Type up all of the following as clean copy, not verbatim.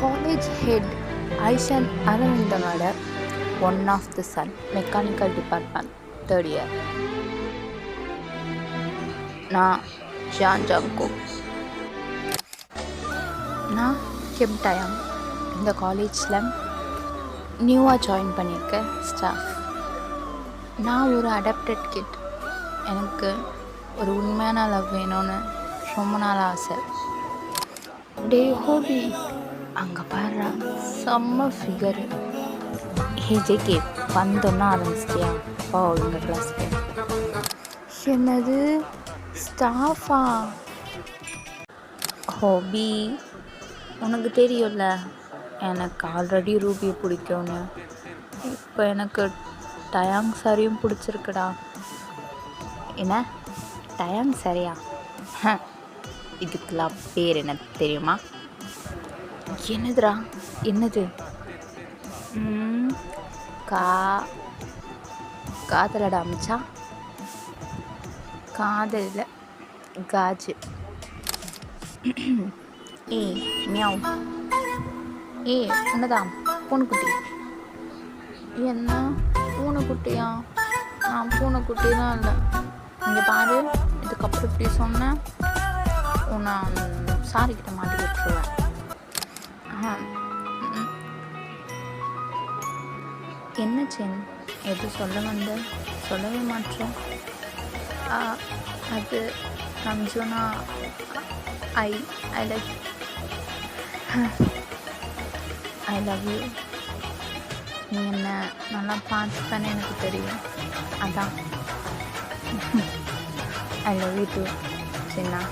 College head ஐஷன் அரவிந்தனோட one of the son, mechanical department, third year. நான் Jeon Jungkook. நான் கிம் டயாங். இந்த காலேஜில் நியூவாக ஜாயின் பண்ணியிருக்க ஸ்டாஃப். நான் ஒரு அடாப்டட் கிட். எனக்கு ஒரு உண்மையான லவ் வேணும்னு ரொம்ப நாள் ஆசை. டே ஹோபி, அங்கே பாரு செம்ம ஃபிகரு. ஹேஜேகே வந்தோன்னா ஆரம்பிச்சிட்டியா? அப்பா ஒழுங்க கிளாஸ்க்கு. என்னது ஸ்டாஃபா? ஹோபி, உனக்கு தெரியும்ல எனக்கு ஆல்ரெடி ரூபியை பிடிக்கும்னு. இப்போ எனக்கு டயாங் சாரியும் பிடிச்சிருக்குடா. என்ன டயாங் சரியா? இதுக்கெல்லாம் பேர் என்ன தெரியுமா? என்னதுடா? என்னது? காதலடா அமிச்சா. காதலில் காஜு. மியாவ். என்னதான் பூனைக்குட்டி? என்ன பூனைக்குட்டியா? நான் பூனைக்குட்டி தான் இல்லை. இங்கே பாரு, இதுக்கப்புறம் இப்படி சொன்னேன் உன்னை சாரிக்கிட்ட மாட்டி விட்டுருவேன். என்ன சென், எது சொல்ல வந்த? சொல்லவே மாட்டேன். அது ரம்ஜோனா, I like I love you. நீ என்ன நல்லா பார்த்துப்பேன்னு எனக்கு தெரியும். அதான் ஐ லவ் யூ டூ சின்னா.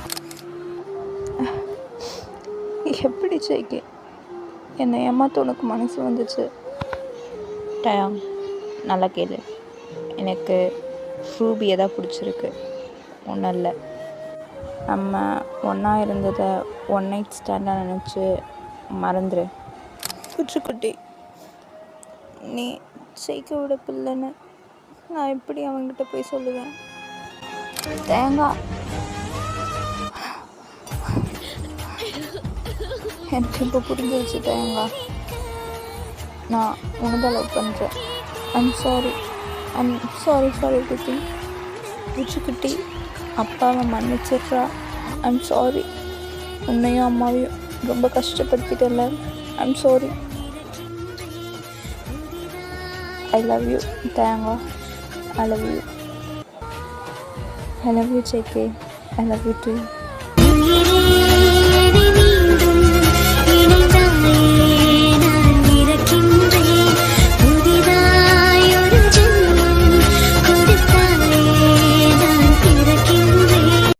எப்படி ஜெயிக்க என்னை ஏமாத்த உனக்கு மனசு வந்துச்சு? டயாங், நல்லா கேளு. எனக்கு ரூபியை தான் பிடிச்சிருக்கு, ஒன்றும் இல்லை. நம்ம ஒன்றா இருந்ததை ஒன் நைட் ஸ்டாண்டாக நினச்சி மறந்துடு. குச்சிக்குட்டி, நீ ஜெயிக்க விட பிள்ளைன்னு நான் எப்படி அவங்ககிட்ட போய் சொல்லுவேன்? தேங்காய், எனக்கு இப்போ புரிஞ்சிருச்சு தேங்காய். நான் உனதான் லவ் பண்ணுறேன். ஐம் சாரி குட்டி. குச்சிக்குட்டி, அப்பாவை மன்னிச்சிட்றா. I'm sorry. உன்னையும் அம்மாவையும் ரொம்ப கஷ்டப்படுத்திட்டல. I'm sorry. I love you, Tanga. I love you. I love you, JK. I love you too.